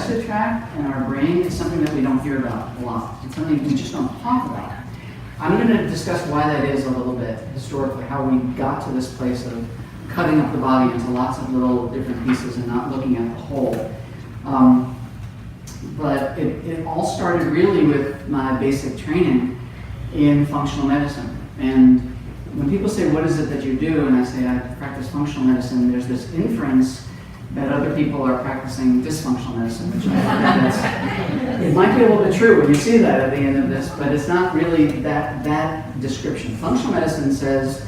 digestive tract and our brain is something that we don't hear about a lot. It's something we just don't talk about. I'm going to discuss why that is a little bit historically, how we got to this place of cutting up the body into lots of little different pieces and not looking at the whole. But it all started really with my basic training in functional medicine. And when people say, what is it that you do? And I say, I practice functional medicine, there's this inference that other people are practicing dysfunctional medicine, which it might be a little bit true when you see that at the end of this, but it's not really that description. Functional medicine says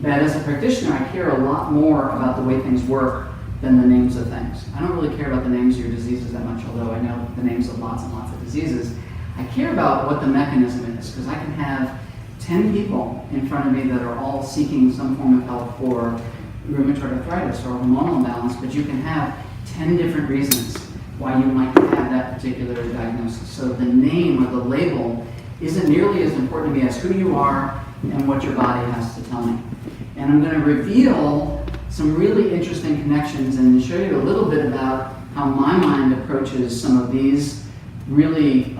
that as a practitioner, I care a lot more about the way things work than the names of things. I don't really care about the names of your diseases that much, although I know the names of lots and lots of diseases. I care about what the mechanism is, because I can have 10 people in front of me that are all seeking some form of help for rheumatoid arthritis or hormonal imbalance, but you can have 10 different reasons why you might have that particular diagnosis. So the name or the label isn't nearly as important to me as who you are and what your body has to tell me. And I'm going to reveal some really interesting connections and show you a little bit about how my mind approaches some of these really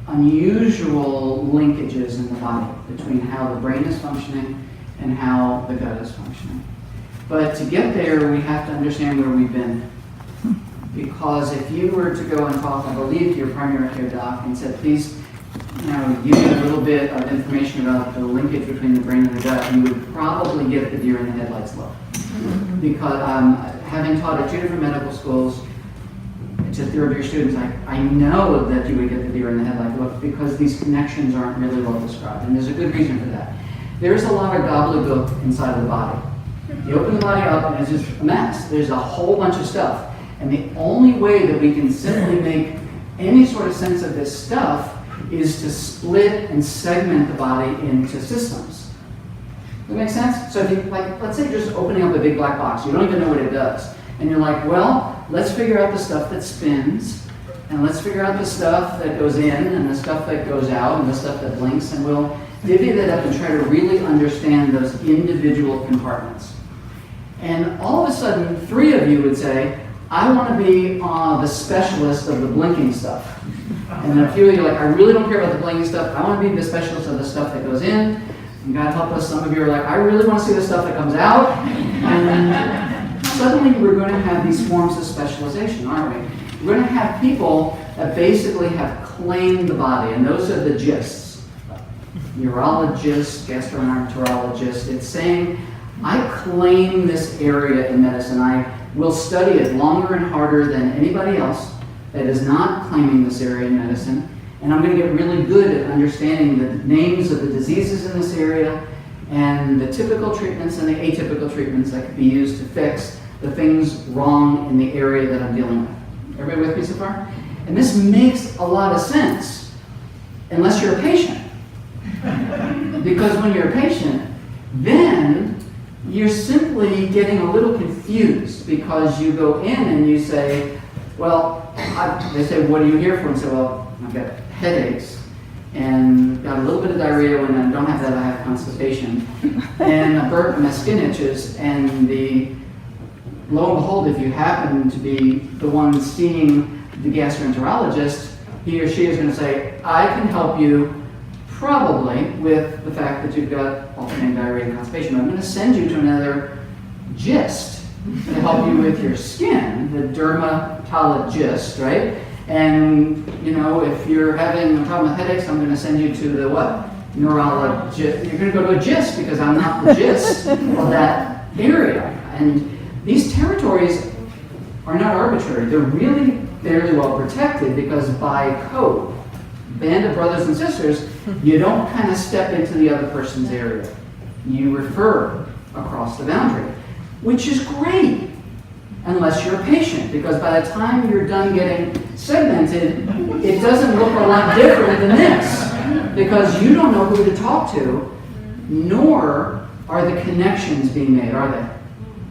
unusual linkages in the body between how the brain is functioning and how the gut is functioning. But to get there, we have to understand where we've been. Because if you were to go and talk, I believe, to your primary care doc and said, please, give me a little bit of information about the linkage between the brain and the gut, you would probably get the deer in the headlights look. Because having taught at 2 different medical schools to third-year students, I know that you would get the deer in the headlight look because these connections aren't really well described. And there's a good reason for that. There's a lot of gobbledygook inside of the body. You open the body up and it's just a mess. There's a whole bunch of stuff. And the only way that we can simply make any sort of sense of this stuff is to split and segment the body into systems. Does that make sense? So if you, let's say you're just opening up a big black box. You don't even know what it does. And you're like, well, let's figure out the stuff that spins, and let's figure out the stuff that goes in, and the stuff that goes out, and the stuff that blinks, and we'll divvy that up and try to really understand those individual compartments. And all of a sudden, 3 of you would say, I want to be the specialist of the blinking stuff. And then a few of you are like, I really don't care about the blinking stuff. I want to be the specialist of the stuff that goes in. And God help us, some of you are like, I really want to see the stuff that comes out. And suddenly we're going to have these forms of specialization, aren't we? We're going to have people that basically have claimed the body, and those are the gists. Urologist, gastroenterologist. It's saying, I claim this area in medicine. I will study it longer and harder than anybody else that is not claiming this area in medicine. And I'm going to get really good at understanding the names of the diseases in this area and the typical treatments and the atypical treatments that could be used to fix the things wrong in the area that I'm dealing with. Everybody with me so far? And this makes a lot of sense unless you're a patient. Because when you're a patient, then you're simply getting a little confused because you go in and you say, well, they say, what are you here for? And say, well, I've got headaches and got a little bit of diarrhea. When I don't have that, I have constipation. And I burp and my skin itches. And lo and behold, if you happen to be the one seeing the gastroenterologist, he or she is going to say, I can help you probably with the fact that you've got alternating diarrhea and constipation. But I'm going to send you to another gist to help you with your skin, the dermatologist, right? And, if you're having a problem with headaches, I'm going to send you to the what? Neurologist. You're going to go to a gist because I'm not the gist of that area. And these territories are not arbitrary. They're really fairly well protected because by code, band of brothers and sisters, you don't kind of step into the other person's area. You refer across the boundary, which is great, unless you're a patient, because by the time you're done getting segmented, it doesn't look a lot different than this, because you don't know who to talk to, nor are the connections being made, are they?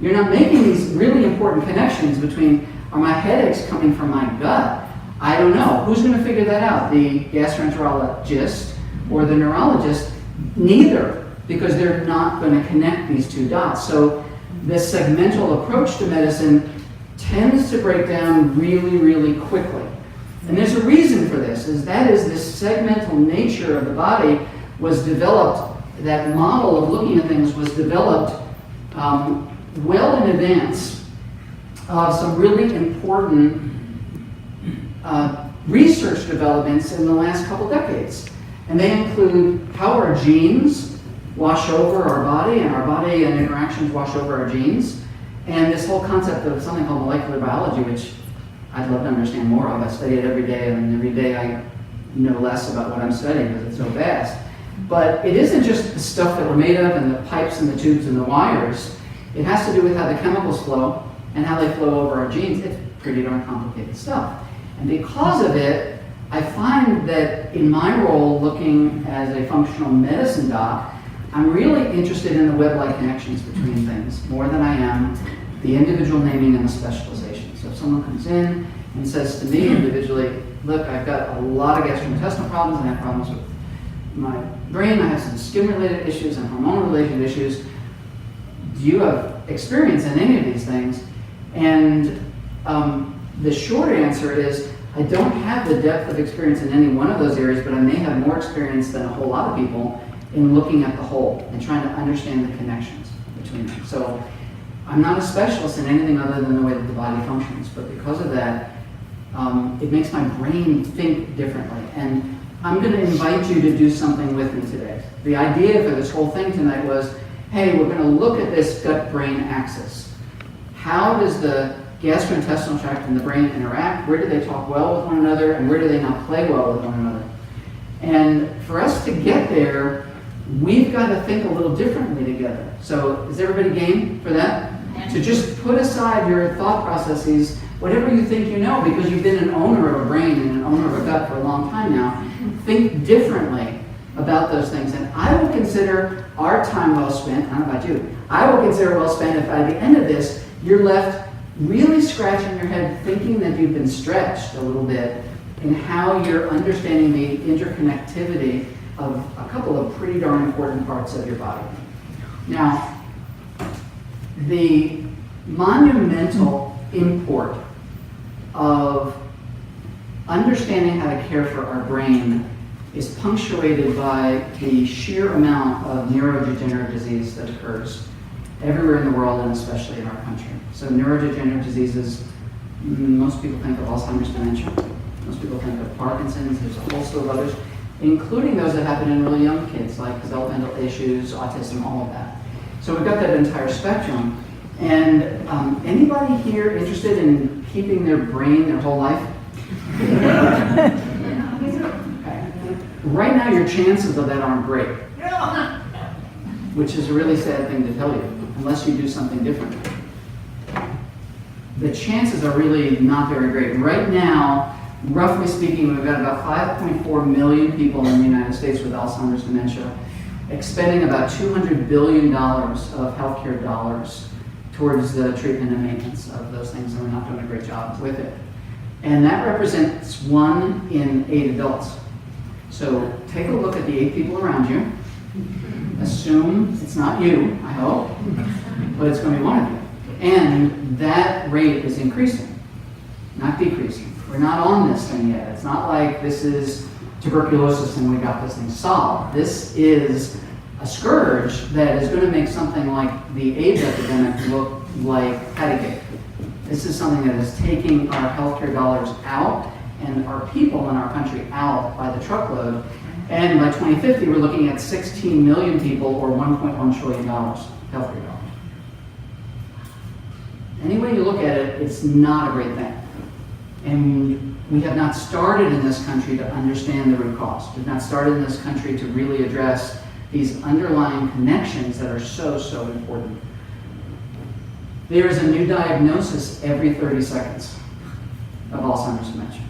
You're not making these really important connections between, are my headaches coming from my gut? I don't know. Who's going to figure that out? The gastroenterologist or the neurologist? Neither, because they're not going to connect these 2 dots. So this segmental approach to medicine tends to break down really, really quickly. And there's a reason for this, is this segmental nature of the body was developed, that model of looking at things was developed well in advance of some really important research developments in the last couple decades. And they include how our genes wash over our body, and our body and interactions wash over our genes. And this whole concept of something called molecular biology, which I'd love to understand more of. I study it every day, and every day I know less about what I'm studying because it's so vast. But it isn't just the stuff that we're made of and the pipes and the tubes and the wires. It has to do with how the chemicals flow and how they flow over our genes. It's pretty darn complicated stuff. And because of it, I find that in my role looking as a functional medicine doc, I'm really interested in the web-like connections between things more than I am the individual naming and the specialization. So if someone comes in and says to me individually, look, I've got a lot of gastrointestinal problems, and I have problems with my brain, I have some skin-related issues and hormone-related issues. Do you have experience in any of these things? And the short answer is, I don't have the depth of experience in any one of those areas, but I may have more experience than a whole lot of people in looking at the whole and trying to understand the connections between them. So I'm not a specialist in anything other than the way that the body functions, but because of that, it makes my brain think differently. And I'm going to invite you to do something with me today. The idea for this whole thing tonight was, hey, we're going to look at this gut-brain axis. How does the gastrointestinal tract and the brain interact? Where do they talk well with one another, and where do they not play well with one another? And for us to get there, we've got to think a little differently together. So is everybody game for that? Yeah. To just put aside your thought processes, whatever you think you know, because you've been an owner of a brain and an owner of a gut for a long time now, think differently about those things. And I will consider our time well spent. I don't know about you. I will consider well spent if by the end of this, you're left really scratching your head thinking that you've been stretched a little bit in how you're understanding the interconnectivity of a couple of pretty darn important parts of your body. Now, the monumental import of understanding how to care for our brain is punctuated by the sheer amount of neurodegenerative disease that occurs everywhere in the world, and especially in our country. So neurodegenerative diseases, most people think of Alzheimer's dementia. Most people think of Parkinson's. There's a whole slew of others, including those that happen in really young kids, like developmental issues, autism, all of that. So we've got that entire spectrum. And anybody here interested in keeping their brain their whole life? Okay. Right now, your chances of that aren't great, which is a really sad thing to tell you, unless you do something different. The chances are really not very great. Right now, roughly speaking, we've got about 5.4 million people in the United States with Alzheimer's dementia, expending about $200 billion of healthcare dollars towards the treatment and maintenance of those things, and we're not doing a great job with it. And that represents 1 in 8 adults. So take a look at the 8 people around you. Assume it's not you, I hope, but it's going to be one of you. And that rate is increasing, not decreasing. We're not on this thing yet. It's not like this is tuberculosis and we got this thing solved. This is a scourge that is going to make something like the AIDS epidemic look like patty cake. This is something that is taking our healthcare dollars out and our people in our country out by the truckload. And by 2050, we're looking at 16 million people, or $1.1 trillion healthcare dollars. Any way you look at it, it's not a great thing. And we have not started in this country to understand the root cause. We've not started in this country to really address these underlying connections that are so, so important. There is a new diagnosis every 30 seconds of Alzheimer's dementia.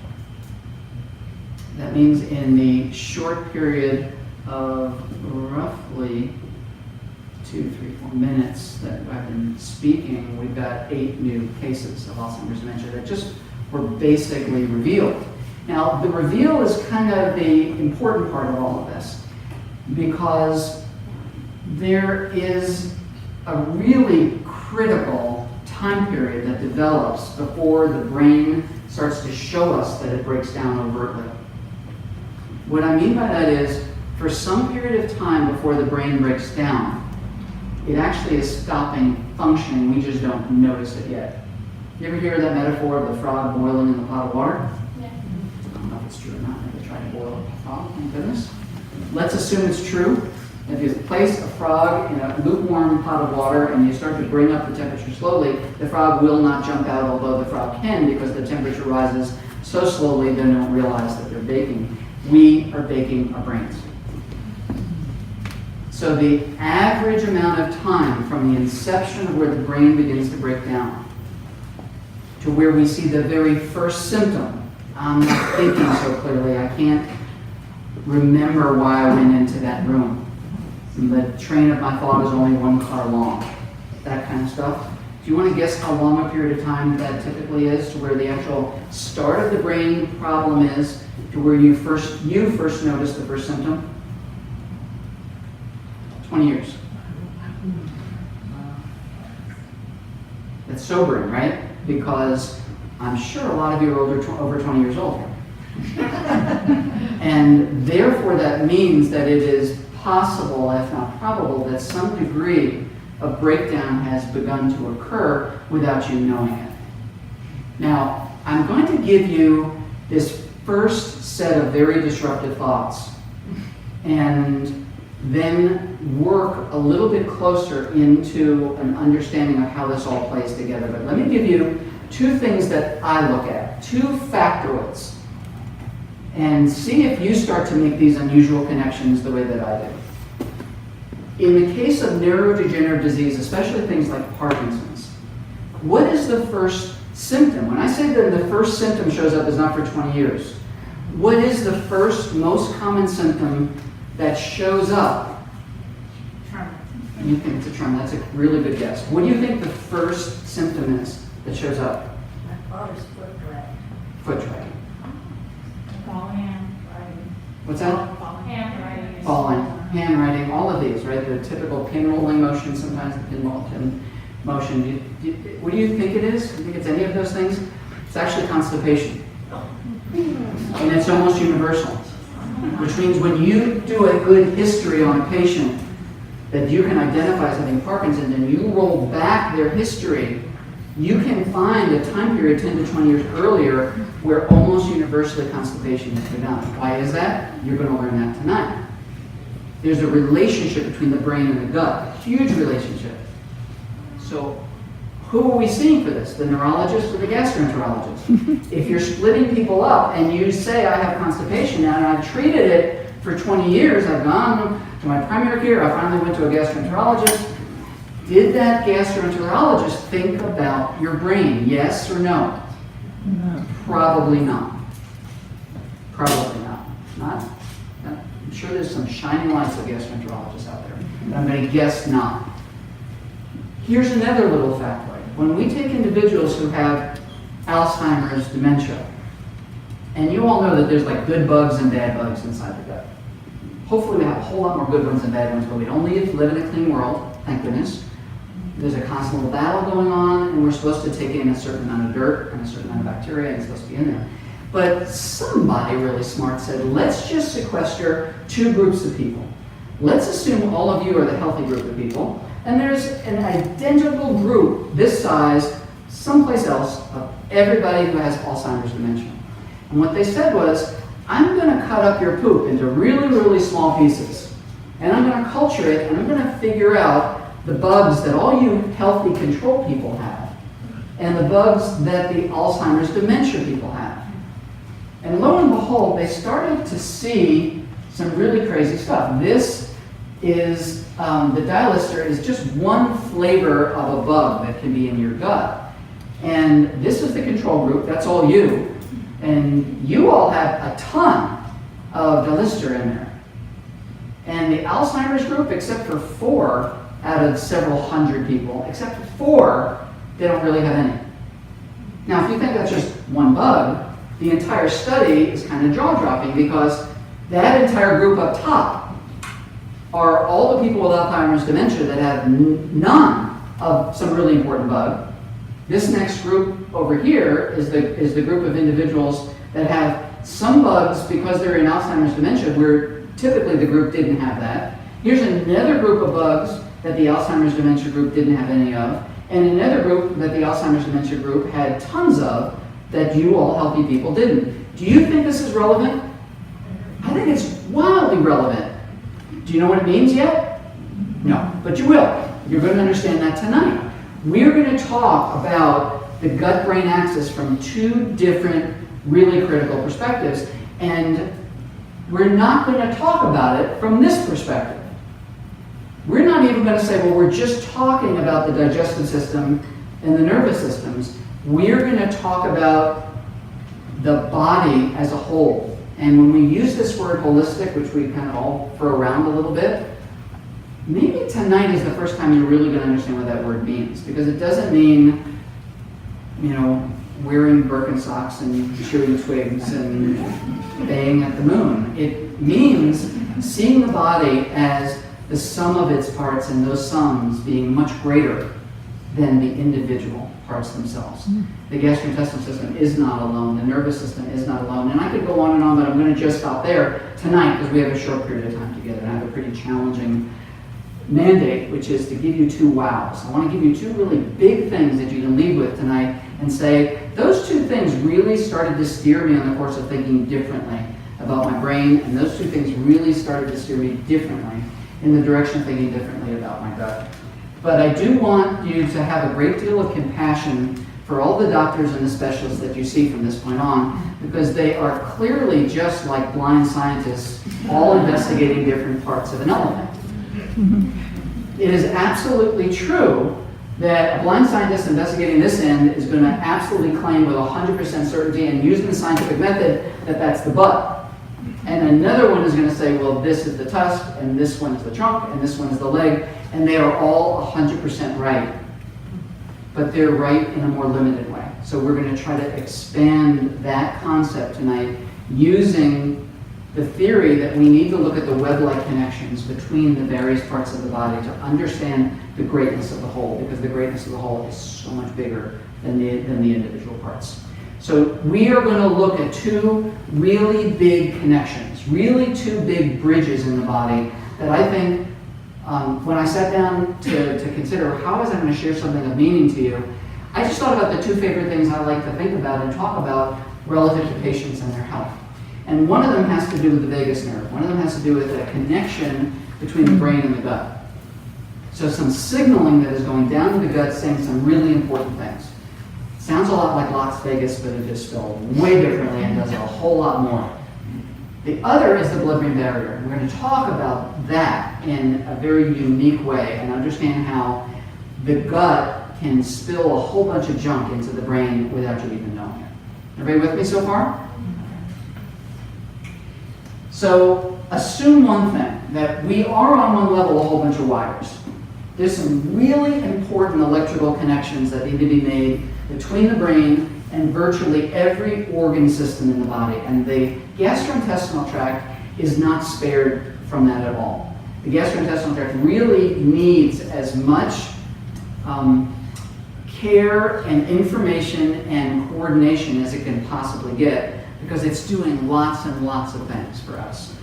That means in the short period of roughly 2, 3, 4 minutes that I've been speaking, we've got 8 new cases of Alzheimer's dementia that just were basically revealed. Now, the reveal is kind of the important part of all of this, because there is a really critical time period that develops before the brain starts to show us that it breaks down overtly. What I mean by that is, for some period of time before the brain breaks down, it actually is stopping functioning. We just don't notice it yet. You ever hear that metaphor of the frog boiling in the pot of water? Yeah. I don't know if it's true or not. Maybe try to boil a frog, thank goodness. Let's assume it's true. If you place a frog in a lukewarm pot of water and you start to bring up the temperature slowly, the frog will not jump out, although the frog can, because the temperature rises so slowly they don't realize that they're baking. We are baking our brains. So the average amount of time from the inception of where the brain begins to break down to where we see the very first symptom. I'm not thinking so clearly. I can't remember why I went into that room. The train of my thought is only one car long. That kind of stuff. Do you want to guess how long a period of time that typically is to where the actual start of the brain problem is to where you first notice the first symptom? 20 years. That's sobering, right? Because I'm sure a lot of you are over 20 years old. And therefore that means that it is possible, if not probable, that some degree of breakdown has begun to occur without you knowing it. Now, I'm going to give you this first set of very disruptive thoughts and then work a little bit closer into an understanding of how this all plays together. But let me give you two things that I look at, two factoids, and see if you start to make these unusual connections the way that I do. In the case of neurodegenerative disease, especially things like Parkinson's, what is the first symptom? When I say that the first symptom shows up is not for 20 years, what is the first most common symptom that shows up? Tremor. You think it's a tremor. That's a really good guess. What do you think the first symptom is that shows up? My father's foot dragged. Foot dragging. Handwriting. What's that? Handwriting. Falling, handwriting, all of these, right? The typical pin rolling motion, sometimes the pin motion. What do you think it is? Do you think it's any of those things? It's actually constipation. And it's almost universal. Which means when you do a good history on a patient that you can identify as having Parkinson's and you roll back their history, you can find a time period 10 to 20 years earlier where almost universally constipation has begun. Why is that? You're going to learn that tonight. There's a relationship between the brain and the gut, a huge relationship. So who are we seeing for this? The neurologist or the gastroenterologist? If you're splitting people up and you say, I have constipation now and I've treated it for 20 years, I've gone to my primary care, I finally went to a gastroenterologist. Did that gastroenterologist think about your brain? Yes or no? No. Probably not. Probably not. I'm sure there's some shining lights of gastroenterologists out there, but I'm going to guess not. Here's another little factoid. When we take individuals who have Alzheimer's dementia, and you all know that there's like good bugs and bad bugs inside the gut. Hopefully we have a whole lot more good ones than bad ones, but we don't live in a clean world, thank goodness. There's a constant little battle going on, and we're supposed to take in a certain amount of dirt and a certain amount of bacteria, and it's supposed to be in there. But somebody really smart said, let's just sequester two groups of people. Let's assume all of you are the healthy group of people, and there's an identical group this size someplace else of everybody who has Alzheimer's dementia. And what they said was, I'm going to cut up your poop into really, really small pieces, and I'm going to culture it, and I'm going to figure out the bugs that all you healthy control people have, and the bugs that the Alzheimer's dementia people have. And lo and behold, they started to see some really crazy stuff. This is, the dialister is just one flavor of a bug that can be in your gut. And this is the control group, that's all you. And you all have a ton of dialister in there. And the Alzheimer's group, except for 4 out of several hundred people, except for 4, they don't really have any. Now, if you think that's just one bug, the entire study is kind of jaw-dropping because that entire group up top are all the people with Alzheimer's dementia that have none of some really important bug, This next group over here is the group of individuals that have some bugs because they're in Alzheimer's dementia, where typically the group didn't have that. Here's another group of bugs that the Alzheimer's dementia group didn't have any of, and another group that the Alzheimer's dementia group had tons of that you all healthy people didn't. Do you think this is relevant? I think it's wildly relevant. Do you know what it means yet? No, but you will. You're going to understand that tonight. We're going to talk about the gut-brain axis from two different really critical perspectives, and we're not going to talk about it from this perspective. We're not even going to say, well, we're just talking about the digestive system and the nervous systems. We're going to talk about the body as a whole. And when we use this word holistic, which we kind of all throw around a little bit, maybe tonight is the first time you're really going to understand what that word means. Because it doesn't mean, wearing Birkenstocks and chewing twigs and baying at the moon. It means seeing the body as the sum of its parts, and those sums being much greater than the individual parts themselves. The gastrointestinal system is not alone. The nervous system is not alone. And I could go on and on, but I'm going to just stop there tonight because we have a short period of time together and I have a pretty challenging mandate, which is to give you two wows. I want to give you two really big things that you can leave with tonight and say, those two things really started to steer me on the course of thinking differently about my brain, and those two things really started to steer me differently in the direction of thinking differently about my gut. But I do want you to have a great deal of compassion for all the doctors and the specialists that you see from this point on, because they are clearly just like blind scientists, all investigating different parts of an elephant. It is absolutely true that a blind scientist investigating this end is going to absolutely claim with 100% certainty and using the scientific method that that's the butt. And another one is going to say, well, this is the tusk, and this one is the trunk, and this one is the leg, and they are all 100% right. But they're right in a more limited way. So we're going to try to expand that concept tonight using the theory that we need to look at the web-like connections between the various parts of the body to understand the greatness of the whole, because the greatness of the whole is so much bigger than the individual parts. So we are going to look at two really big connections, really two big bridges in the body that I think when I sat down to consider how was I going to share something of meaning to you, I just thought about the two favorite things I like to think about and talk about relative to patients and their health. And one of them has to do with the vagus nerve. One of them has to do with a connection between the brain and the gut. So some signaling that is going down to the gut saying some really important things. Sounds a lot like Las Vegas, but it is spelled way differently and does a whole lot more. The other is the blood-brain barrier. We're going to talk about that in a very unique way and understand how the gut can spill a whole bunch of junk into the brain without you even knowing it. Everybody with me so far? So assume one thing, that we are on one level a whole bunch of wires. There's some really important electrical connections that need to be made between the brain and virtually every organ system in the body. And the gastrointestinal tract is not spared from that at all. The gastrointestinal tract really needs as much care and information and coordination as it can possibly get, because it's doing lots and lots of things for us.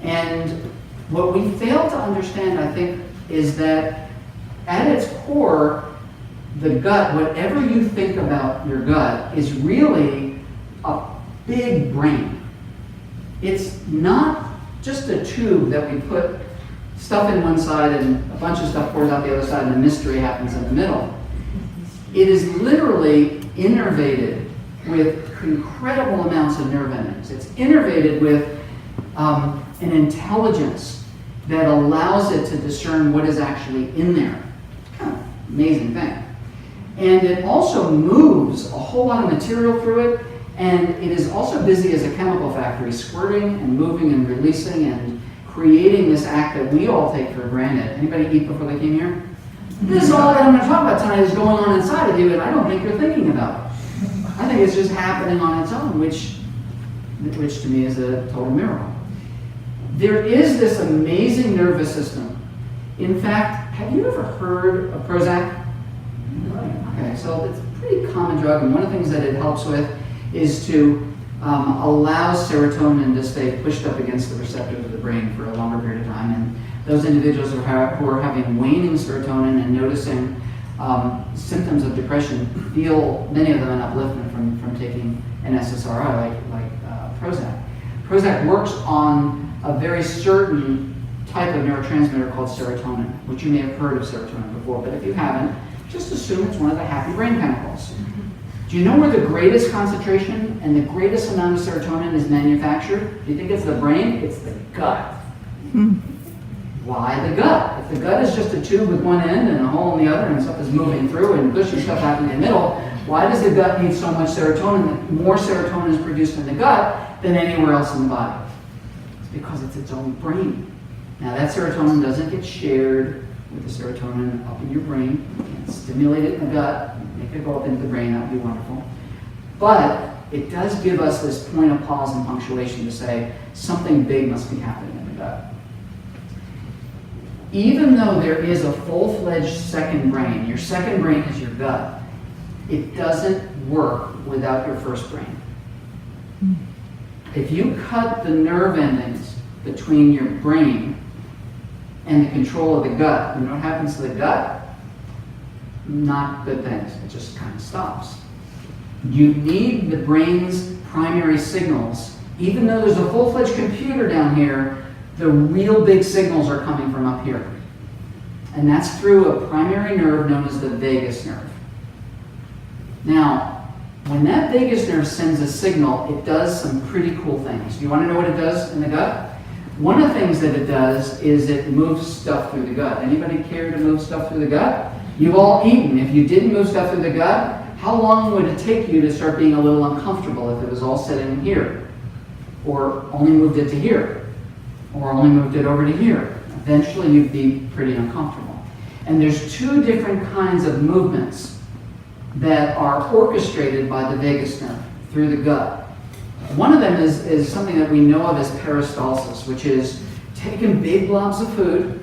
And what we fail to understand, I think, is that at its core, the gut, whatever you think about your gut, is really a big brain. It's not just a tube that we put stuff in one side and a bunch of stuff pours out the other side and the mystery happens in the middle. It is literally innervated with incredible amounts of nerve endings. It's innervated with an intelligence that allows it to discern what is actually in there. Kind of amazing thing. And it also moves a whole lot of material through it, and it is also busy as a chemical factory, squirting and moving and releasing and creating this act that we all take for granted. Anybody eat before they came here? This is all that I'm going to talk about tonight is going on inside of you, and I don't think you're thinking about it. I think it's just happening on its own, which to me is a total miracle. There is this amazing nervous system. In fact, have you ever heard of Prozac? Okay, so it's pretty common drug, and one of the things that it helps with is to allow serotonin to stay pushed up against the receptors of the brain for a longer period of time. And those individuals who are having waning serotonin and noticing symptoms of depression feel, many of them, an upliftment from taking an SSRI like Prozac. Prozac works on a very certain type of neurotransmitter called serotonin, which you may have heard of serotonin before, but if you haven't, just assume it's one of the happy brain chemicals. Do you know where the greatest concentration and the greatest amount of serotonin is manufactured? Do you think it's the brain? It's the gut. Why the gut? If the gut is just a tube with one end and a hole in the other and stuff is moving through and gushy stuff happening in the middle, why does the gut need so much serotonin? More serotonin is produced in the gut than anywhere else in the body. It's because it's its own brain. Now that serotonin doesn't get shared with the serotonin up in your brain. You can't stimulate it in the gut, make it go up into the brain, that would be wonderful. But it does give us this point of pause and punctuation to say something big must be happening in the gut. Even though there is a full-fledged second brain, your second brain is your gut, it doesn't work without your first brain. If you cut the nerve endings between your brain and the control of the gut, you know what happens to the gut? Not good things. It just kind of stops. You need the brain's primary signals. Even though there's a full-fledged computer down here, the real big signals are coming from up here. And that's through a primary nerve known as the vagus nerve. Now, when that vagus nerve sends a signal, it does some pretty cool things. Do you want to know what it does in the gut? One of the things that it does is it moves stuff through the gut. Anybody care to move stuff through the gut? You've all eaten. If you didn't move stuff through the gut, how long would it take you to start being a little uncomfortable if it was all sitting here? Or only moved it to here? Or only moved it over to here? Eventually you'd be pretty uncomfortable. And there's two different kinds of movements that are orchestrated by the vagus nerve through the gut. One of them is something that we know of as peristalsis, which is taking big blobs of food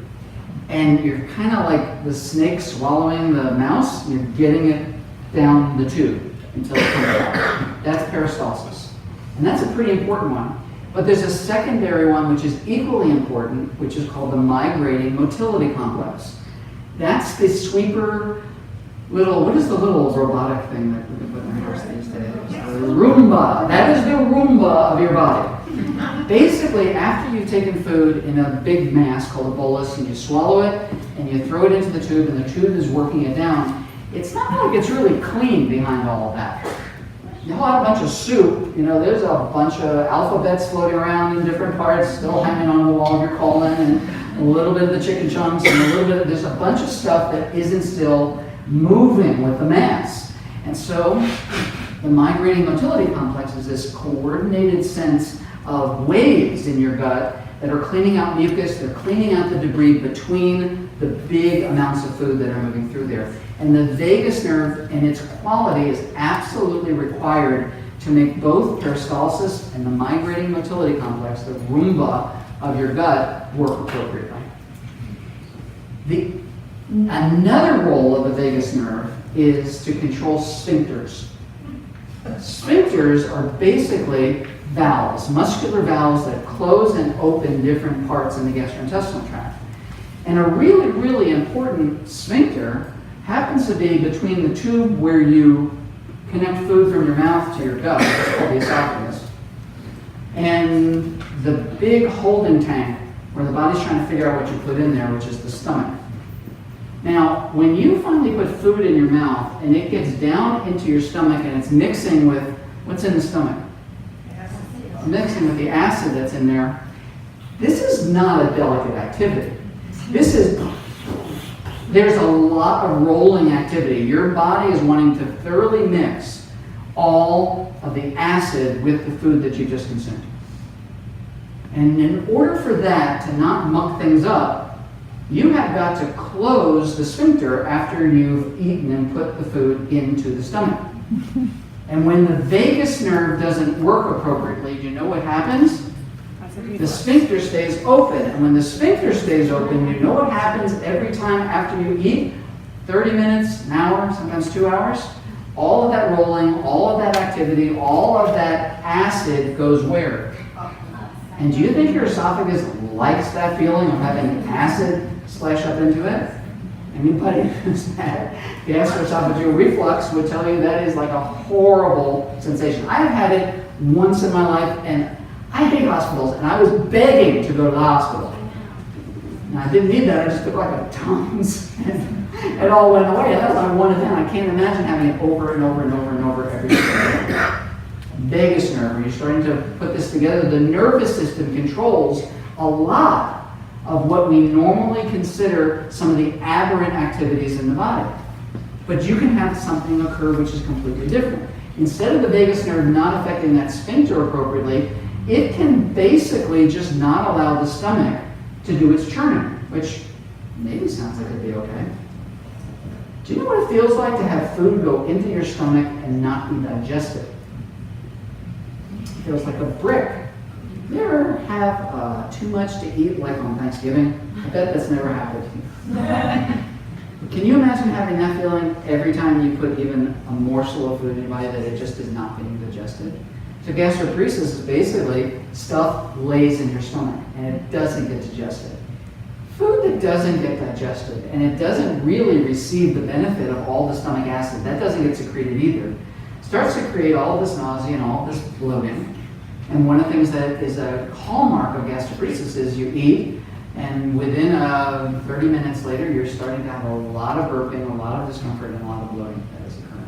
and you're kind of like the snake swallowing the mouse, you're getting it down the tube until it comes out. That's peristalsis. And that's a pretty important one. But there's a secondary one which is equally important, which is called the migrating motility complex. That's the sweeper little, what is the little robotic thing that we can put in our house these days? The Roomba. That is the Roomba of your body. Basically, after you've taken food in a big mass called a bolus, and you swallow it, and you throw it into the tube, and the tube is working it down, it's not like it's really clean behind all of that. You have a bunch of soup, you know, there's a bunch of alphabets floating around in different parts, still hanging on the wall of your colon, and a little bit of the chicken chunks, and a little bit of, there's a bunch of stuff that isn't still moving with the mass. And so, the migrating motility complex is this coordinated sense of waves in your gut that are cleaning out mucus, they're cleaning out the debris between the big amounts of food that are moving through there. And the vagus nerve and its quality is absolutely required to make both peristalsis and the migrating motility complex, the Roomba of your gut, work appropriately. Another role of the vagus nerve is to control sphincters. Sphincters are basically valves, muscular valves that close and open different parts in the gastrointestinal tract. And a really, really important sphincter happens to be between the tube where you connect food from your mouth to your gut, it's called the esophagus, and the big holding tank where the body's trying to figure out what you put in there, which is the stomach. Now, when you finally put food in your mouth and it gets down into your stomach and it's mixing with, what's in the stomach? Mixing with the acid that's in there, this is not a delicate activity. There's a lot of rolling activity. Your body is wanting to thoroughly mix all of the acid with the food that you just consumed. And in order for that to not muck things up, you have got to close the sphincter after you've eaten and put the food into the stomach. And when the vagus nerve doesn't work appropriately, do you know what happens? The sphincter stays open. And when the sphincter stays open, you know what happens every time after you eat? 30 minutes, an hour, sometimes 2 hours? All of that rolling, all of that activity, all of that acid goes where? And do you think your esophagus likes that feeling of having acid splash up into it? Anybody who's had gastroesophageal reflux would tell you that is like a horrible sensation. I've had it once in my life, and I hate hospitals, and I was begging to go to the hospital. And I didn't need that, I just took like a Tums, and it all went away. That was like 1 to 10. I can't imagine having it over and over and over and over every day. Vagus nerve, when you're starting to put this together, the nervous system controls a lot of what we normally consider some of the aberrant activities in the body. But you can have something occur which is completely different. Instead of the vagus nerve not affecting that sphincter appropriately, it can basically just not allow the stomach to do its churning, which maybe sounds like it'd be okay. Do you know what it feels like to have food go into your stomach and not be digested? It feels like a brick. You ever have too much to eat, like on Thanksgiving? I bet that's never happened to you. Can you imagine having that feeling every time you put even a morsel of food in your body that it just is not being digested? So gastroparesis is basically stuff lays in your stomach and it doesn't get digested. Food that doesn't get digested and it doesn't really receive the benefit of all the stomach acid, that doesn't get secreted either, starts to create all this nausea and all this bloating. And one of the things that is a hallmark of gastroparesis is you eat, and within 30 minutes later, you're starting to have a lot of burping, a lot of discomfort, and a lot of bloating that is occurring,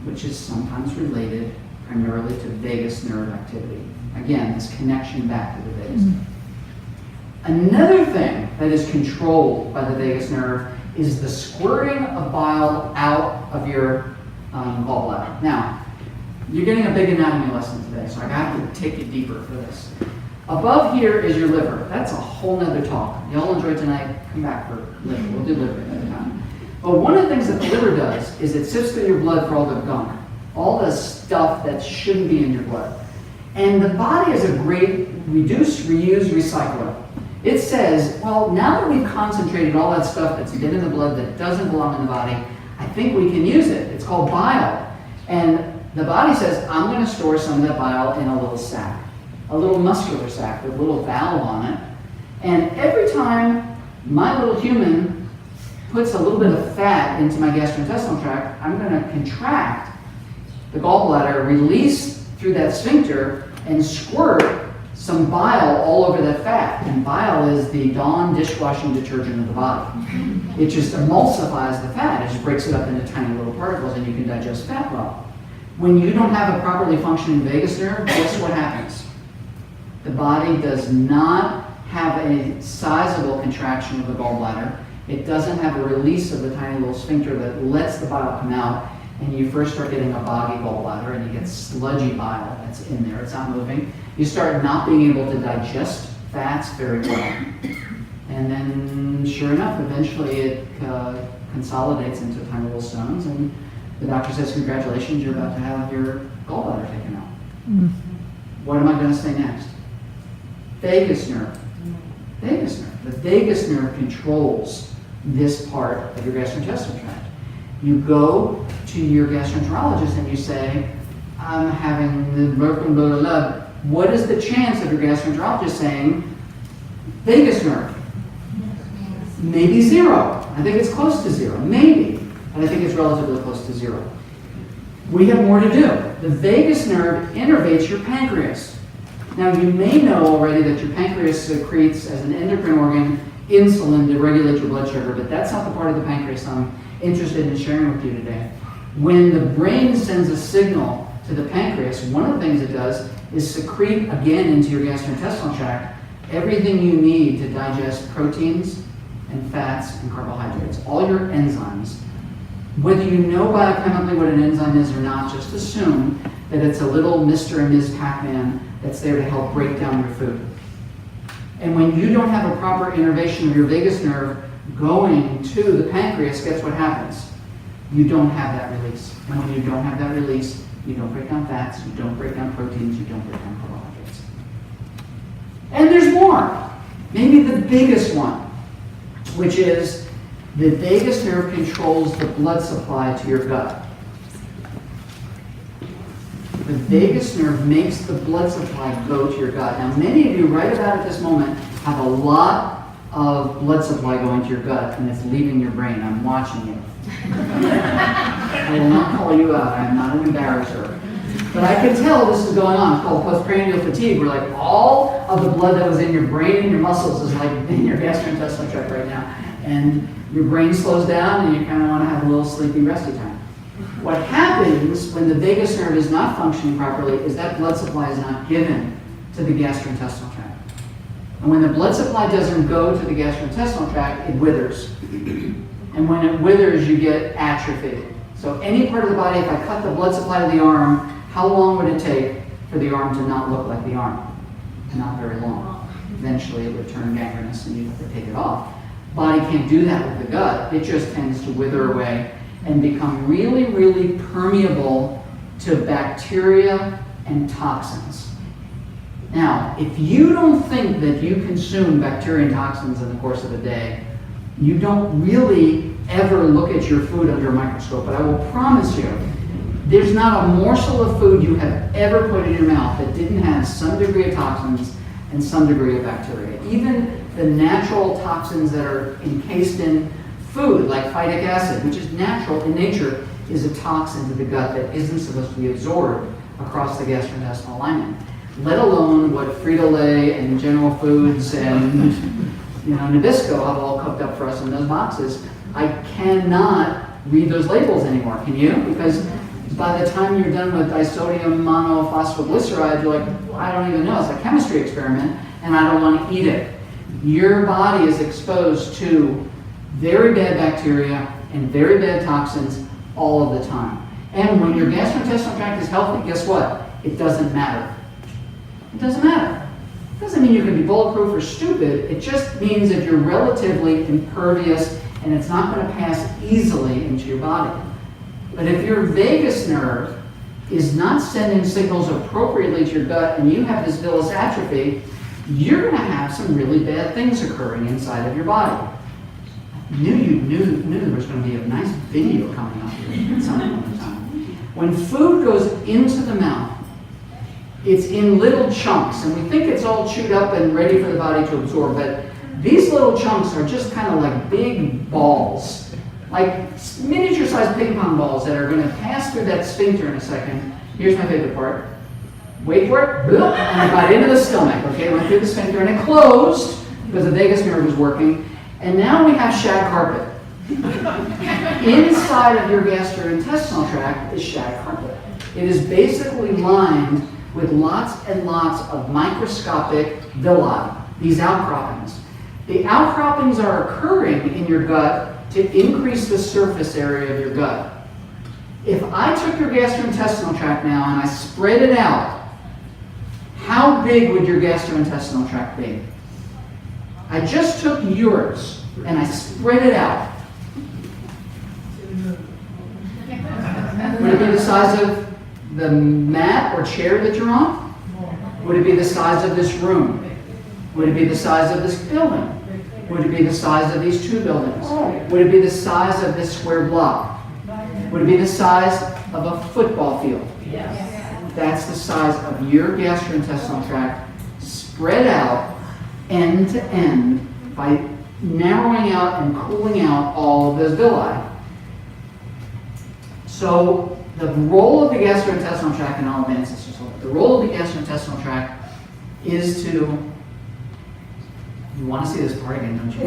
which is sometimes related primarily to vagus nerve activity. Again, this connection back to the vagus nerve. Another thing that is controlled by the vagus nerve is the squirting of bile out of your gallbladder. Now, you're getting a big anatomy lesson today, so I got to take it deeper for this. Above here is your liver. That's a whole nother talk. Y'all enjoy tonight, come back for liver. We'll do liver another time. But one of the things that the liver does is it sifts through your blood for all the gunk, all the stuff that shouldn't be in your blood. And the body is a great reduce, reuse, recycler. It says, well, now that we've concentrated all that stuff that's been in the blood that doesn't belong in the body, I think we can use it. It's called bile. And the body says, I'm going to store some of that bile in a little sac, a little muscular sac with a little valve on it. And every time my little human puts a little bit of fat into my gastrointestinal tract, I'm going to contract the gallbladder, release through that sphincter, and squirt some bile all over that fat. And bile is the Dawn dishwashing detergent of the body. It just emulsifies the fat. It just breaks it up into tiny little particles, and you can digest fat well. When you don't have a properly functioning vagus nerve, guess what happens? The body does not have a sizable contraction of the gallbladder. It doesn't have a release of the tiny little sphincter that lets the bile come out, and you first start getting a boggy gallbladder, and you get sludgy bile that's in there. It's not moving. You start not being able to digest fats very well. And then, sure enough, eventually it consolidates into tiny little stones, and the doctor says, congratulations, you're about to have your gallbladder taken out. What am I going to say next? Vagus nerve. Vagus nerve. The vagus nerve controls this part of your gastrointestinal tract. You go to your gastroenterologist and you say, I'm having the blah, blah, blah, blah. What is the chance of your gastroenterologist saying, vagus nerve? Maybe 0. I think it's close to 0. Maybe. And I think it's relatively close to 0. We have more to do. The vagus nerve innervates your pancreas. Now, you may know already that your pancreas secretes, as an endocrine organ, insulin to regulate your blood sugar, but that's not the part of the pancreas I'm interested in sharing with you today. When the brain sends a signal to the pancreas, one of the things it does is secrete again into your gastrointestinal tract everything you need to digest proteins and fats and carbohydrates, all your enzymes. Whether you know biochemically what an enzyme is or not, just assume that it's a little Mr. and Ms. Pac-Man that's there to help break down your food. And when you don't have a proper innervation of your vagus nerve going to the pancreas, guess what happens? You don't have that release. And when you don't have that release, you don't break down fats, you don't break down proteins, you don't break down carbohydrates. And there's more. Maybe the biggest one, which is the vagus nerve controls the blood supply to your gut. The vagus nerve makes the blood supply go to your gut. Now, many of you right about at this moment have a lot of blood supply going to your gut, and it's leaving your brain. I'm watching you. I will not call you out. I'm not an embarrasser. But I can tell this is going on. It's called postprandial fatigue, where like all of the blood that was in your brain and your muscles is like in your gastrointestinal tract right now. And your brain slows down and you kind of want to have a little sleepy, resty time. What happens when the vagus nerve is not functioning properly is that blood supply is not given to the gastrointestinal tract. And when the blood supply doesn't go to the gastrointestinal tract, it withers. And when it withers, you get atrophy. So any part of the body, if I cut the blood supply to the arm, how long would it take for the arm to not look like the arm? Not very long. Eventually it would turn gangrenous and you'd have to take it off. Body can't do that with the gut. It just tends to wither away and become really, really permeable to bacteria and toxins. Now, if you don't think that you consume bacteria and toxins in the course of a day, you don't really ever look at your food under a microscope. But I will promise you, there's not a morsel of food you have ever put in your mouth that didn't have some degree of toxins and some degree of bacteria. Even the natural toxins that are encased in food, like phytic acid, which is natural in nature, is a toxin to the gut that isn't supposed to be absorbed across the gastrointestinal lining. Let alone what Frito-Lay and General Foods and Nabisco have all cooked up for us in those boxes. I cannot read those labels anymore. Can you? Because by the time you're done with disodium monophosphoglyceride, you're like, well, I don't even know. It's a chemistry experiment, and I don't want to eat it. Your body is exposed to very bad bacteria and very bad toxins all of the time. And when your gastrointestinal tract is healthy, guess what? It doesn't matter. It doesn't matter. It doesn't mean you can be bulletproof or stupid. It just means that you're relatively impervious and it's not going to pass easily into your body. But if your vagus nerve is not sending signals appropriately to your gut and you have this villus atrophy, you're going to have some really bad things occurring inside of your body. I knew there was going to be a nice video coming up here at some point in time. When food goes into the mouth, it's in little chunks, and we think it's all chewed up and ready for the body to absorb, but these little chunks are just kind of like big balls, like miniature-sized ping pong balls that are going to pass through that sphincter in a second. Here's my favorite part. Wait for it, and it got into the stomach, okay? It went through the sphincter and it closed because the vagus nerve was working, and now we have shag carpet. Inside of your gastrointestinal tract is shag carpet. It is basically lined with lots and lots of microscopic villi, these outcroppings. The outcroppings are occurring in your gut to increase the surface area of your gut. If I took your gastrointestinal tract now and I spread it out, how big would your gastrointestinal tract be? I just took yours and I spread it out. Would it be the size of the mat or chair that you're on? Would it be the size of this room? Would it be the size of this building? Would it be the size of these two buildings? Would it be the size of this square block? Would it be the size of a football field? Yes. That's the size of your gastrointestinal tract spread out end to end by narrowing out and cooling out all of those villi. So the role of the gastrointestinal tract, and I'll advance this just a little bit, the role of the gastrointestinal tract is to, you want to see this part again, don't you?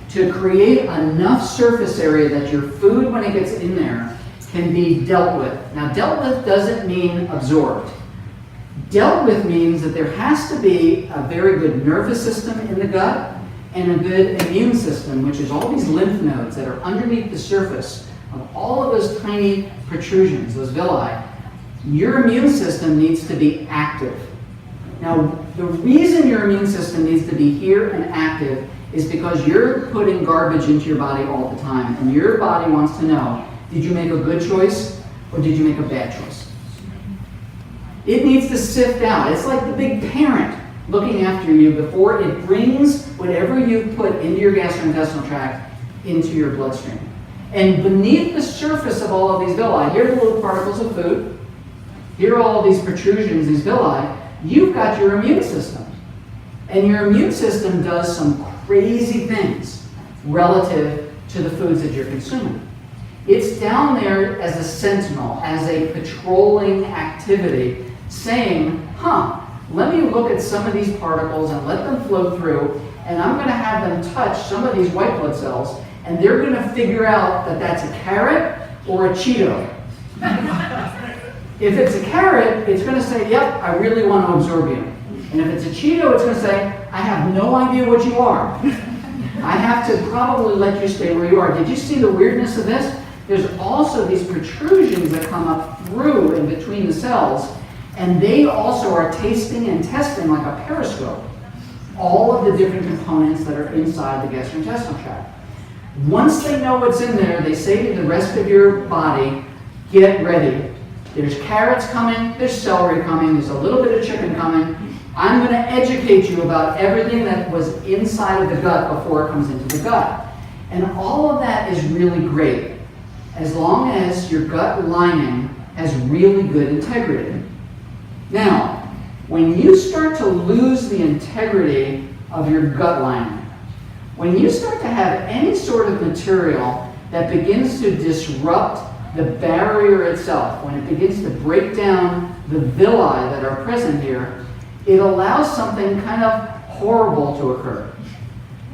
To create enough surface area that your food, when it gets in there, can be dealt with. Now, dealt with doesn't mean absorbed. Dealt with means that there has to be a very good nervous system in the gut and a good immune system, which is all these lymph nodes that are underneath the surface of all of those tiny protrusions, those villi. Your immune system needs to be active. Now, the reason your immune system needs to be here and active is because you're putting garbage into your body all the time, and your body wants to know, did you make a good choice or did you make a bad choice? It needs to sift out. It's like the big parent looking after you before it brings whatever you put into your gastrointestinal tract into your bloodstream. And beneath the surface of all of these villi, here are the little particles of food. Here are all these protrusions, these villi. You've got your immune system. And your immune system does some crazy things relative to the foods that you're consuming. It's down there as a sentinel, as a patrolling activity, saying, let me look at some of these particles and let them flow through, and I'm going to have them touch some of these white blood cells, and they're going to figure out that that's a carrot or a Cheeto. If it's a carrot, it's going to say, yep, I really want to absorb you. And if it's a Cheeto, it's going to say, I have no idea what you are. I have to probably let you stay where you are. Did you see the weirdness of this? There's also these protrusions that come up through and between the cells, and they also are tasting and testing like a periscope all of the different components that are inside the gastrointestinal tract. Once they know what's in there, they say to the rest of your body, get ready. There's carrots coming, there's celery coming, there's a little bit of chicken coming. I'm going to educate you about everything that was inside of the gut before it comes into the gut. And all of that is really great, as long as your gut lining has really good integrity. Now, when you start to lose the integrity of your gut lining, when you start to have any sort of material that begins to disrupt the barrier itself, when it begins to break down the villi that are present here, it allows something kind of horrible to occur.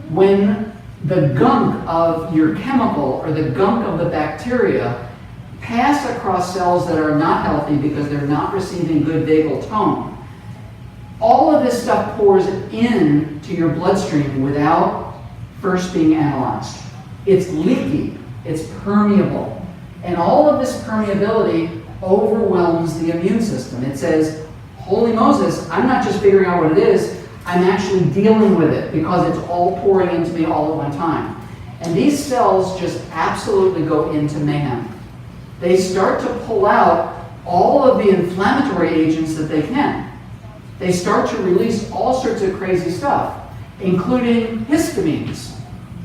When the gunk of your chemical or the gunk of the bacteria pass across cells that are not healthy because they're not receiving good vagal tone, all of this stuff pours into your bloodstream without first being analyzed. It's leaky, it's permeable, and all of this permeability overwhelms the immune system. It says, holy Moses, I'm not just figuring out what it is, I'm actually dealing with it because it's all pouring into me all at one time. And these cells just absolutely go into mayhem. They start to pull out all of the inflammatory agents that they can. They start to release all sorts of crazy stuff, including histamines,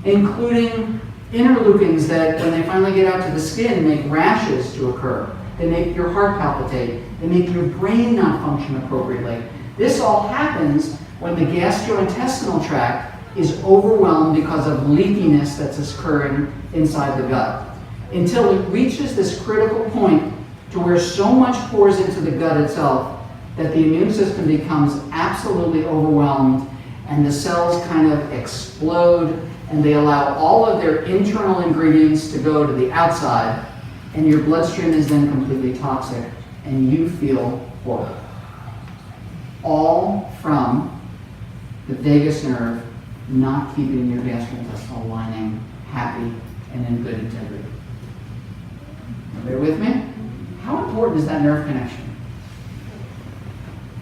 including interleukins that, when they finally get out to the skin, make rashes to occur. They make your heart palpitate. They make your brain not function appropriately. This all happens when the gastrointestinal tract is overwhelmed because of leakiness that's occurring inside the gut, until it reaches this critical point to where so much pours into the gut itself that the immune system becomes absolutely overwhelmed, and the cells kind of explode, and they allow all of their internal ingredients to go to the outside, and your bloodstream is then completely toxic, and you feel horrible. All from the vagus nerve not keeping your gastrointestinal lining happy and in good integrity. Bear with me? How important is that nerve connection?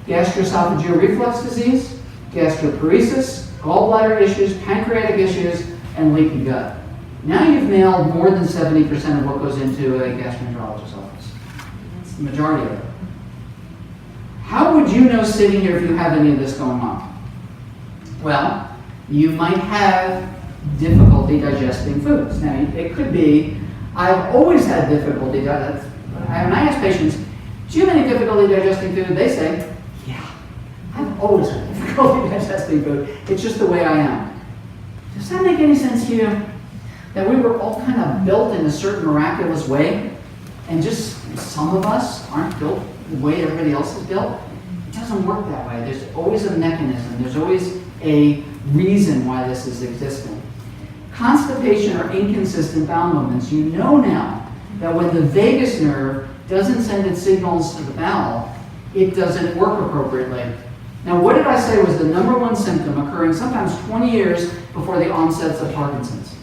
Gastroesophageal reflux disease, gastroparesis, gallbladder issues, pancreatic issues, and leaky gut. Now you've nailed more than 70% of what goes into a gastroenterologist's office. It's the majority of it. How would you know sitting here if you have any of this going on? Well, you might have difficulty digesting foods. Now, it could be, I've always had difficulty digesting. When I ask patients, do you have any difficulty digesting food? They say, yeah, I've always had difficulty digesting food. It's just the way I am. Does that make any sense to you? That we were all kind of built in a certain miraculous way, and just some of us aren't built the way everybody else is built? It doesn't work that way. There's always a mechanism. There's always a reason why this is existing. Constipation or inconsistent bowel movements. You know now that when the vagus nerve doesn't send its signals to the bowel, it doesn't work appropriately. Now, what did I say was the number one symptom occurring sometimes 20 years before the onsets of Parkinson's?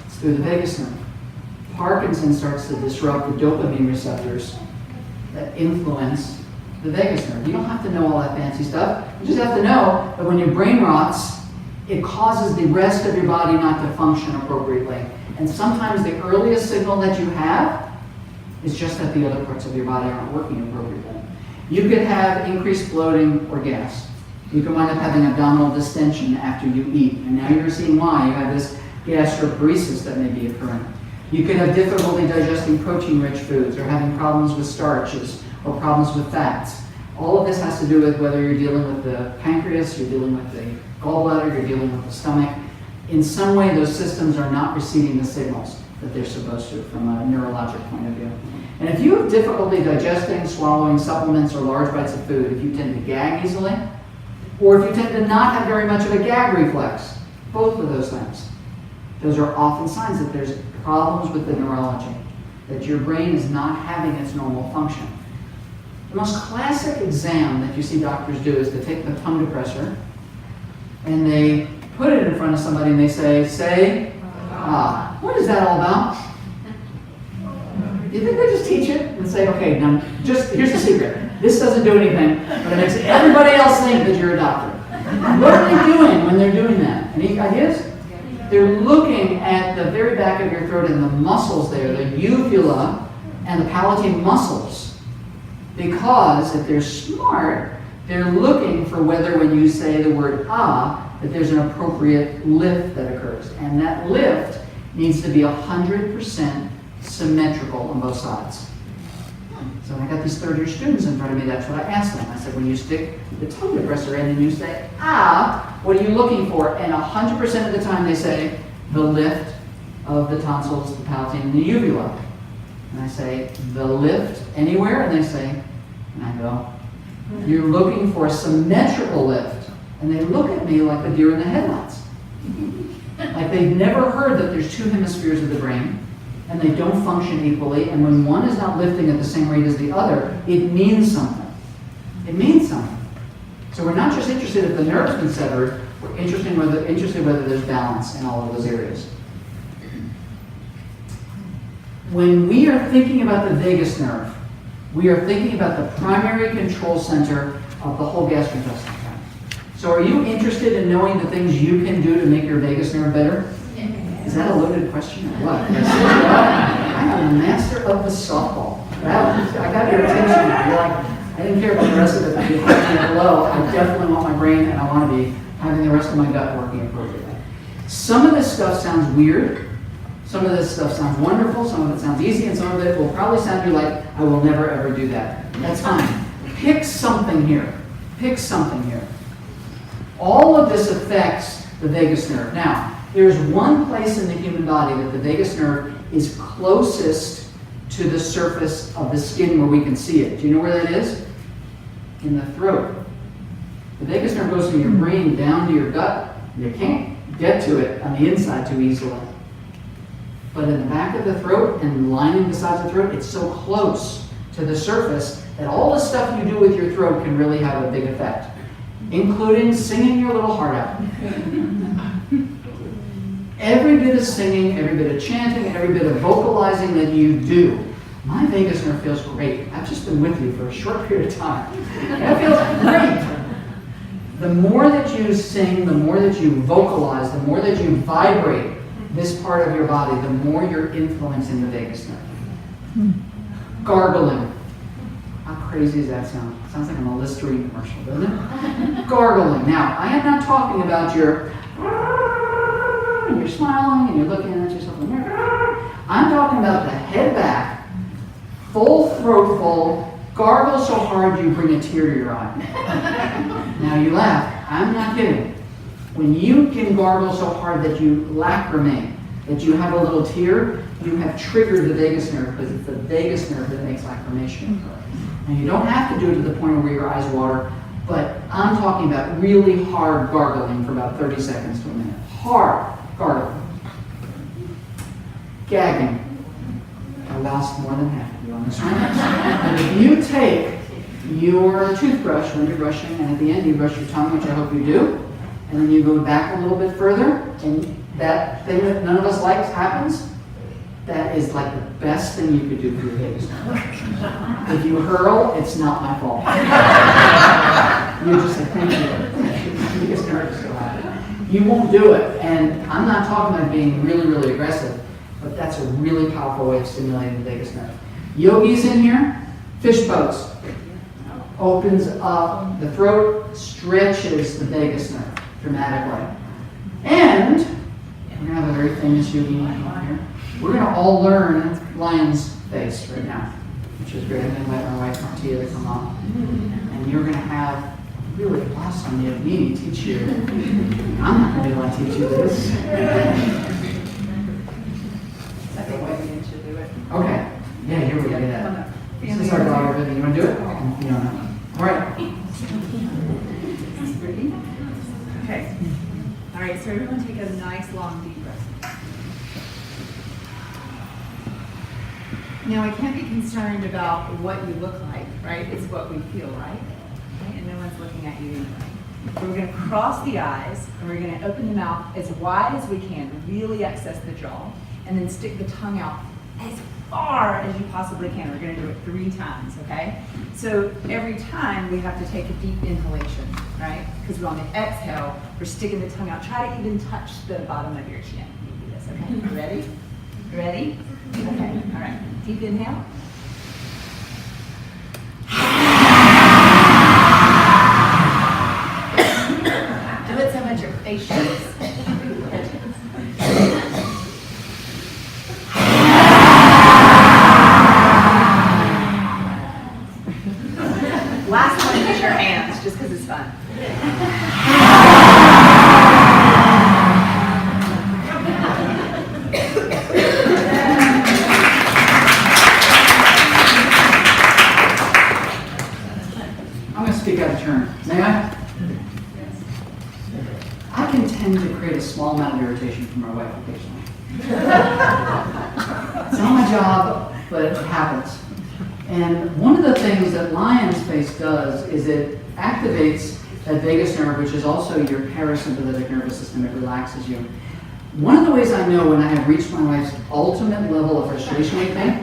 It's through the vagus nerve. Parkinson's starts to disrupt the dopamine receptors that influence the vagus nerve. You don't have to know all that fancy stuff. You just have to know that when your brain rots, it causes the rest of your body not to function appropriately. And sometimes the earliest signal that you have is just that the other parts of your body aren't working appropriately. You could have increased bloating or gas. You can wind up having abdominal distension after you eat. And now you're seeing why. You have this gastroparesis that may be occurring. You could have difficulty digesting protein-rich foods or having problems with starches or problems with fats. All of this has to do with whether you're dealing with the pancreas, you're dealing with the gallbladder, you're dealing with the stomach. In some way, those systems are not receiving the signals that they're supposed to from a neurologic point of view. And if you have difficulty digesting, swallowing supplements or large bites of food, if you tend to gag easily, or if you tend to not have very much of a gag reflex, both of those things, those are often signs that there's problems with the neurology, that your brain is not having its normal function. The most classic exam that you see doctors do is to take the tongue depressor and they put it in front of somebody and they say, ah. What is that all about? You think they just teach it and say, okay, now just here's the secret. This doesn't do anything, but it makes everybody else think that you're a doctor. What are they doing when they're doing that? Any ideas? They're looking at the very back of your throat and the muscles there, the uvula and the palatine muscles. Because if they're smart, they're looking for whether when you say the word ah, that there's an appropriate lift that occurs. And that lift needs to be 100% symmetrical on both sides. So when I got these third-year students in front of me, that's what I asked them. I said, when you stick the tongue depressor in and you say, ah, what are you looking for? And 100% of the time they say, the lift of the tonsils, the palatine, and the uvula. And I say, the lift anywhere? And they say, and I go, you're looking for a symmetrical lift. And they look at me like the deer in the headlights. Like they've never heard that there's two hemispheres of the brain and they don't function equally, and when one is not lifting at the same rate as the other, it means something. It means something. So we're not just interested if the nerve's been severed, we're interested whether there's balance in all of those areas. When we are thinking about the vagus nerve, we are thinking about the primary control center of the whole gastrointestinal tract. So are you interested in knowing the things you can do to make your vagus nerve better? Is that a loaded question or what? I am the master of the softball. I got your attention. You're like, I didn't care about the rest of it. If you question it below, I definitely want my brain and I want to be having the rest of my gut working appropriately. Some of this stuff sounds weird. Some of this stuff sounds wonderful. Some of it sounds easy. And some of it will probably sound to you like, I will never ever do that. That's fine. Pick something here. Pick something here. All of this affects the vagus nerve. Now, there's one place in the human body that the vagus nerve is closest to the surface of the skin where we can see it. Do you know where that is? In the throat. The vagus nerve goes from your brain down to your gut. You can't get to it on the inside too easily. But in the back of the throat and lining the sides of the throat, it's so close to the surface that all the stuff you do with your throat can really have a big effect, including singing your little heart out. Every bit of singing, every bit of chanting, every bit of vocalizing that you do, my vagus nerve feels great. I've just been with you for a short period of time. It feels great. The more that you sing, the more that you vocalize, the more that you vibrate this part of your body, the more you're influencing the vagus nerve. Gargling. How crazy does that sound? It sounds like a Listerine commercial, doesn't it? Gargling. Now, I am not talking about your and you're smiling and you're looking at yourself in the mirror. I'm talking about the head back, full throat full, gargle so hard you bring a tear to your eye. Now you laugh. I'm not kidding. When you can gargle so hard that you lacrimate, that you have a little tear, you have triggered the vagus nerve because it's the vagus nerve that makes lacrimation occur. And you don't have to do it to the point where your eyes water, but I'm talking about really hard gargling for about 30 seconds to a minute. Hard gargling. Gagging. I lost more than half of you on this one. And if you take your toothbrush when you're brushing, and at the end you brush your tongue, which I hope you do, and then you go back a little bit further, and that thing that none of us likes happens, that is like the best thing you could do for your vagus nerve. If you hurl, it's not my fault. You just say, thank you. Your vagus nerve is still happy. You won't do it. And I'm not talking about being really, really aggressive, but that's a really powerful way of stimulating the vagus nerve. Yogis in here, fish pose. Opens up the throat, stretches the vagus nerve dramatically. And we're going to have a very famous yogi here. We're going to all learn lion's face right now, which is great. I'm going to let my wife Martia come up. And you're going to have really lost on you. Me teach you. I'm not going to be able to teach you this. Okay. Yeah, you're really good at it. This is our daughter, Vivian. You want to do it? You don't know. All right. Okay. All right, so everyone take a nice long deep breath. Now, I can't be concerned about what you look like, right? It's what we feel, right? And no one's looking at you anyway. We're going to cross the eyes, and we're going to open the mouth as wide as we can, really access the jaw, and then stick the tongue out as far as you possibly can. We're going to do it 3 times, okay? So every time we have to take a deep inhalation, right? Because we're on the exhale, we're sticking the tongue out. Try to even touch the bottom of your chin. You do this, okay? You ready? You ready? Okay, all right. Deep inhale. Do it so much your face shakes. Last one, use your hands, just because it's fun. I'm going to speak out of turn. May I? I can tend to create a small amount of irritation from my wife occasionally. It's not my job, but it happens. And one of the things that lion's face does is it activates that vagus nerve, which is also your parasympathetic nervous system. It relaxes you. One of the ways I know when I have reached my wife's ultimate level of frustration with me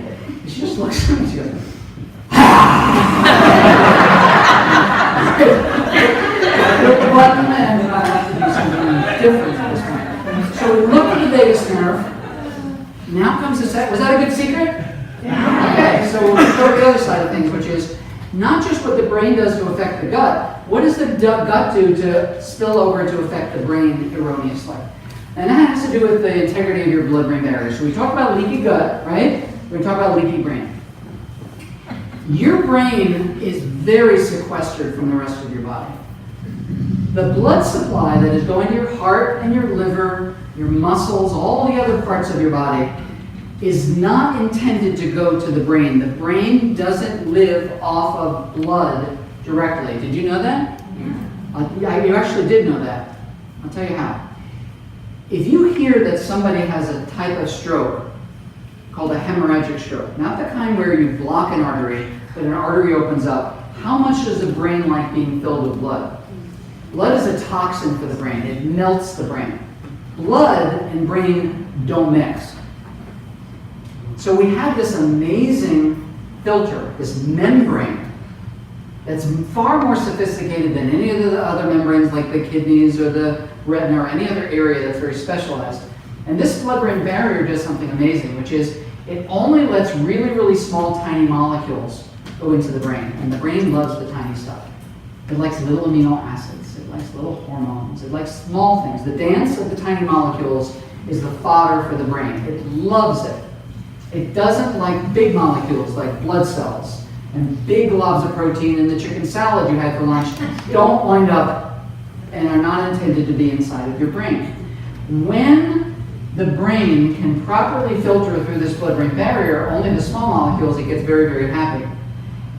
is she just looks at me and she goes, hit the button, and I have to do something different at this point. So we look at the vagus nerve. Now comes the second. Was that a good secret? Okay, so we'll go to the other side of things, which is not just what the brain does to affect the gut. What does the gut do to spill over to affect the brain erroneously? And that has to do with the integrity of your blood-brain barrier. So we talk about leaky gut, right? We talk about leaky brain. Your brain is very sequestered from the rest of your body. The blood supply that is going to your heart and your liver, your muscles, all the other parts of your body is not intended to go to the brain. The brain doesn't live off of blood directly. Did you know that? Yeah. You actually did know that. I'll tell you how. If you hear that somebody has a type of stroke called a hemorrhagic stroke, not the kind where you block an artery, but an artery opens up, how much does the brain like being filled with blood? Blood is a toxin for the brain. It melts the brain. Blood and brain don't mix. So we have this amazing filter, this membrane, that's far more sophisticated than any of the other membranes like the kidneys or the retina or any other area that's very specialized. And this blood-brain barrier does something amazing, which is it only lets really, really small, tiny molecules go into the brain. And the brain loves the tiny stuff. It likes little amino acids. It likes little hormones. It likes small things. The dance of the tiny molecules is the fodder for the brain. It loves it. It doesn't like big molecules like blood cells and big globs of protein in the chicken salad you had for lunch don't wind up and are not intended to be inside of your brain. When the brain can properly filter through this blood-brain barrier, only the small molecules, it gets very, very happy.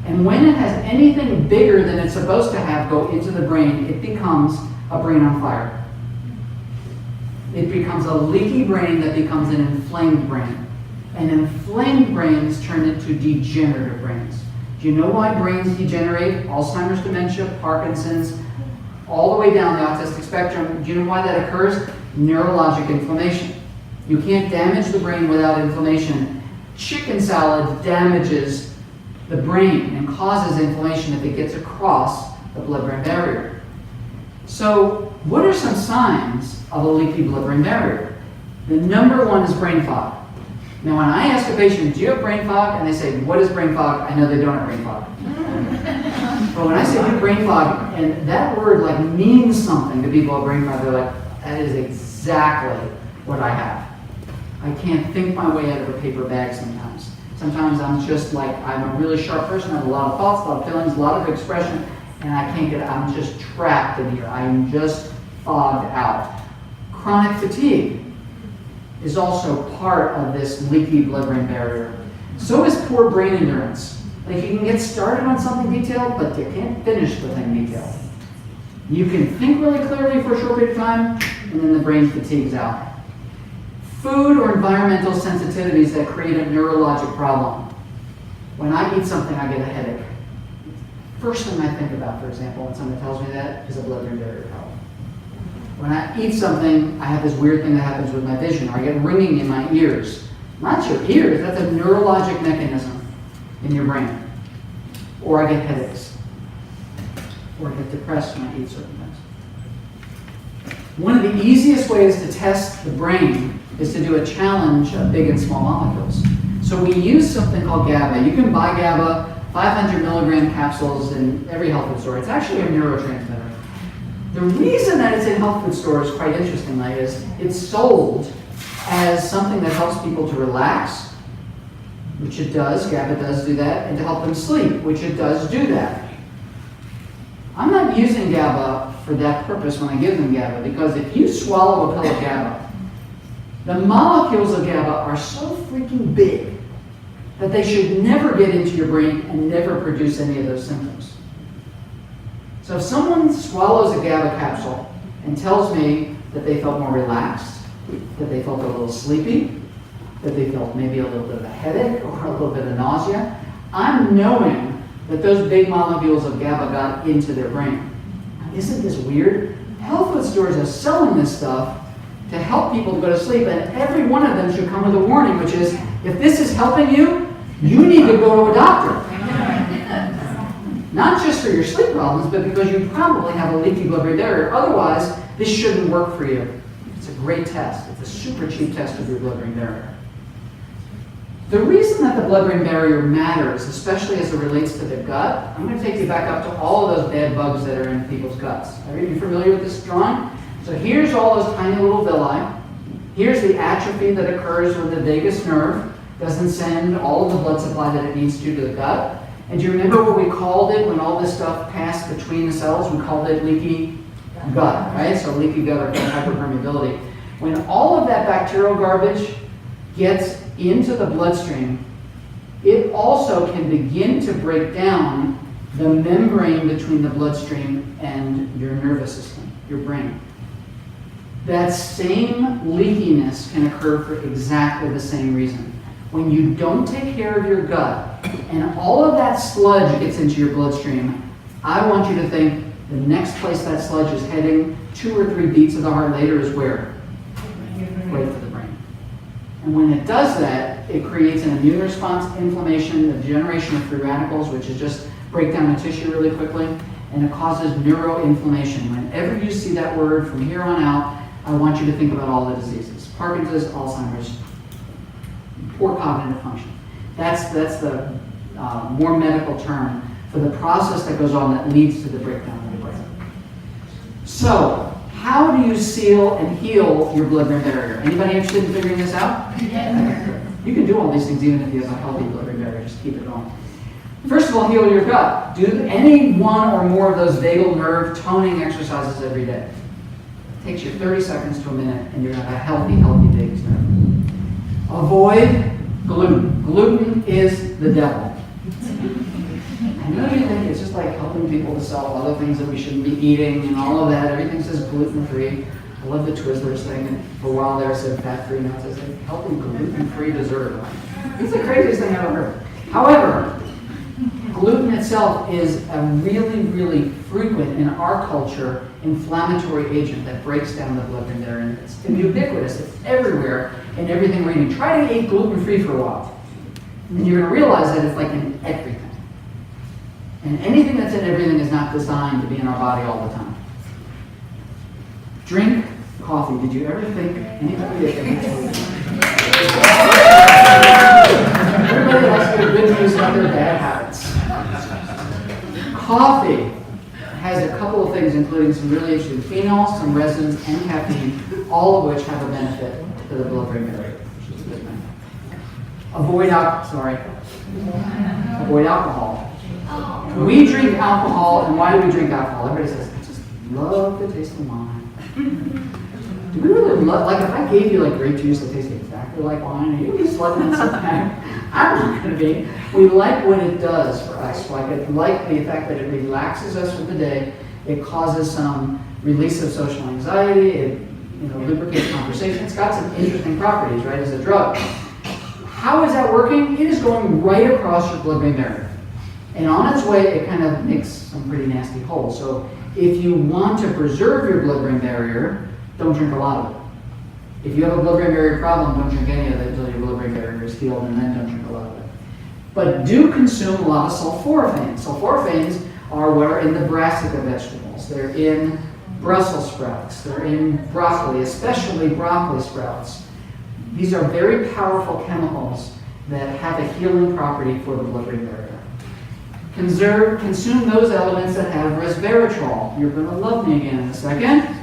And when it has anything bigger than it's supposed to have go into the brain, it becomes a brain on fire. It becomes a leaky brain that becomes an inflamed brain. And inflamed brains turn into degenerative brains. Do you know why brains degenerate? Alzheimer's, dementia, Parkinson's, all the way down the autistic spectrum. Do you know why that occurs? Neurologic inflammation. You can't damage the brain without inflammation. Chicken salad damages the brain and causes inflammation if it gets across the blood-brain barrier. So what are some signs of a leaky blood-brain barrier? The number one is brain fog. Now when I ask a patient, do you have brain fog? And they say, what is brain fog? I know they don't have brain fog. But when I say do brain fog, and that word like means something to people with brain fog, they're like, that is exactly what I have. I can't think my way out of a paper bag sometimes. Sometimes I'm just like, I'm a really sharp person, I have a lot of thoughts, a lot of feelings, a lot of expression, and I can't get, I'm just trapped in here. I'm just fogged out. Chronic fatigue is also part of this leaky blood-brain barrier. So is poor brain endurance. Like you can get started on something detailed, but you can't finish the thing detailed. You can think really clearly for a short period of time, and then the brain fatigues out. Food or environmental sensitivities that create a neurologic problem. When I eat something, I get a headache. First thing I think about, for example, when someone tells me that, is a blood-brain barrier problem. When I eat something, I have this weird thing that happens with my vision, or I get ringing in my ears. Not your ears, that's a neurologic mechanism in your brain. Or I get headaches. Or I get depressed when I eat certain things. One of the easiest ways to test the brain is to do a challenge of big and small molecules. So we use something called GABA. You can buy GABA, 500 milligram capsules in every health food store. It's actually a neurotransmitter. The reason that it's in health food stores, quite interestingly, is it's sold as something that helps people to relax, which it does, GABA does do that, and to help them sleep, which it does do that. I'm not using GABA for that purpose when I give them GABA, because if you swallow a pill of GABA, the molecules of GABA are so freaking big that they should never get into your brain and never produce any of those symptoms. So if someone swallows a GABA capsule and tells me that they felt more relaxed, that they felt a little sleepy, that they felt maybe a little bit of a headache or a little bit of nausea, I'm knowing that those big molecules of GABA got into their brain. Now, isn't this weird? Health food stores are selling this stuff to help people to go to sleep, and every one of them should come with a warning, which is, if this is helping you, you need to go to a doctor. Not just for your sleep problems, but because you probably have a leaky blood-brain barrier. Otherwise, this shouldn't work for you. It's a great test. It's a super cheap test of your blood-brain barrier. The reason that the blood-brain barrier matters, especially as it relates to the gut, I'm going to take you back up to all of those bad bugs that are in people's guts. Are you familiar with this drawing? So here's all those tiny little villi. Here's the atrophy that occurs when the vagus nerve doesn't send all of the blood supply that it needs to the gut. And do you remember what we called it when all this stuff passed between the cells? We called it leaky gut, right? So leaky gut or gut hyperpermeability. When all of that bacterial garbage gets into the bloodstream, it also can begin to break down the membrane between the bloodstream and your nervous system, your brain. That same leakiness can occur for exactly the same reason. When you don't take care of your gut and all of that sludge gets into your bloodstream, I want you to think the next place that sludge is heading, 2 or 3 beats of the heart later, is where? Right to the brain. And when it does that, it creates an immune response, inflammation, the generation of free radicals, which is just break down the tissue really quickly, and it causes neuroinflammation. Whenever you see that word from here on out, I want you to think about all the diseases. Parkinson's, Alzheimer's, poor cognitive function. That's the more medical term for the process that goes on that leads to the breakdown of the brain. So, how do you seal and heal your blood-brain barrier? Anybody interested in figuring this out? Yeah. You can do all these things even if you have a healthy blood-brain barrier. Just keep it going. First of all, heal your gut. Do any one or more of those vagal nerve toning exercises every day. It takes you 30 seconds to a minute, and you're going to have a healthy vagus nerve. Avoid gluten. Gluten is the devil. I know you think it's just like helping people to sell other things that we shouldn't be eating and all of that. Everything says gluten-free. I love the Twizzlers thing. And for a while there it said fat-free. Now it says like healthy gluten-free dessert. It's the craziest thing I've ever heard. However, gluten itself is a really frequent in our culture inflammatory agent that breaks down the blood-brain barrier. And it's ubiquitous. It's everywhere in everything we're eating. Try to eat gluten-free for a while. And you're going to realize that it's like in everything. And anything that's in everything is not designed to be in our body all the time. Drink coffee. Did you ever think anybody that everybody likes to get good news about their bad habits. Coffee has a couple of things, including some really interesting phenols, some resins, and caffeine, all of which have a benefit to the blood-brain barrier, which is a good thing. Avoid alcohol. We drink alcohol, and why do we drink alcohol? Everybody says, I just love the taste of wine. Do we really love, like if I gave you like grape juice that tasted exactly like wine, and you would just let it sit back? I'm not going to be. We like what it does for us. Like the fact that it relaxes us for the day. It causes some release of social anxiety. It lubricates conversation. It's got some interesting properties, right, as a drug. How is that working? It is going right across your blood-brain barrier. And on its way, it kind of makes some pretty nasty holes. So if you want to preserve your blood-brain barrier, don't drink a lot of it. If you have a blood-brain barrier problem, don't drink any of it until your blood-brain barrier is healed, and then don't drink a lot of it. But do consume a lot of sulforaphanes. Sulforaphanes are what are in the brassica vegetables. They're in Brussels sprouts. They're in broccoli, especially broccoli sprouts. These are very powerful chemicals that have a healing property for the blood-brain barrier. Consume those elements that have resveratrol. You're going to love me again in a second.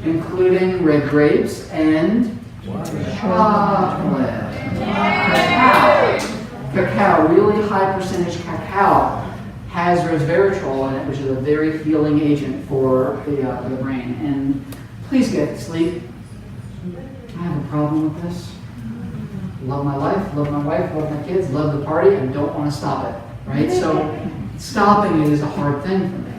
Including red grapes and chocolate. Cacao, really high percentage cacao has resveratrol in it, which is a very healing agent for the brain. And please get sleep. I have a problem with this. Love my life, love my wife, love my kids, love the party, and don't want to stop it. Right? So stopping it is a hard thing for me.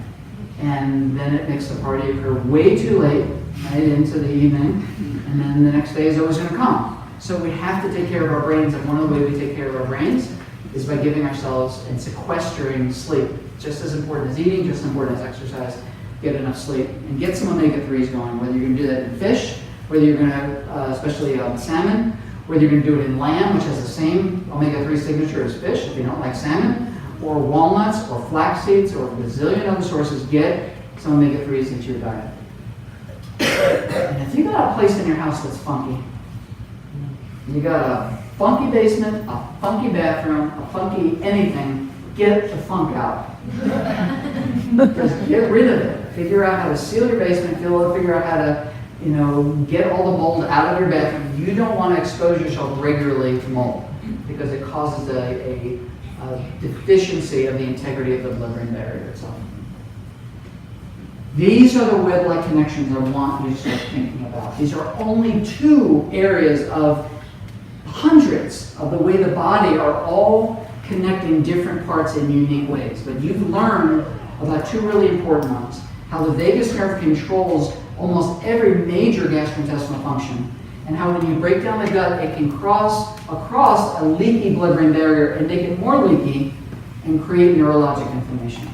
And then it makes the party occur way too late, right, into the evening, and then the next day is always going to come. So we have to take care of our brains, and one of the ways we take care of our brains is by giving ourselves and sequestering sleep. Just as important as eating, just as important as exercise. Get enough sleep and get some omega-3s going, whether you're going to do that in fish, whether you're going to, especially salmon, whether you're going to do it in lamb, which has the same omega-3 signature as fish if you don't like salmon, or walnuts, or flax seeds, or a bazillion other sources. Get some omega-3s into your diet. And if you got a place in your house that's funky, you got a funky basement, a funky bathroom, a funky anything, get the funk out. Just get rid of it. Figure out how to seal your basement, figure out how to, get all the mold out of your bathroom. You don't want to expose yourself regularly to mold because it causes a deficiency of the integrity of the blood-brain barrier itself. These are the web-like connections I want you to start thinking about. These are only 2 areas of hundreds of the way the body are all connecting different parts in unique ways. But you've learned about 2 really important ones. How the vagus nerve controls almost every major gastrointestinal function, and how when you break down the gut, it can cross across a leaky blood-brain barrier and make it more leaky and create neurologic inflammation.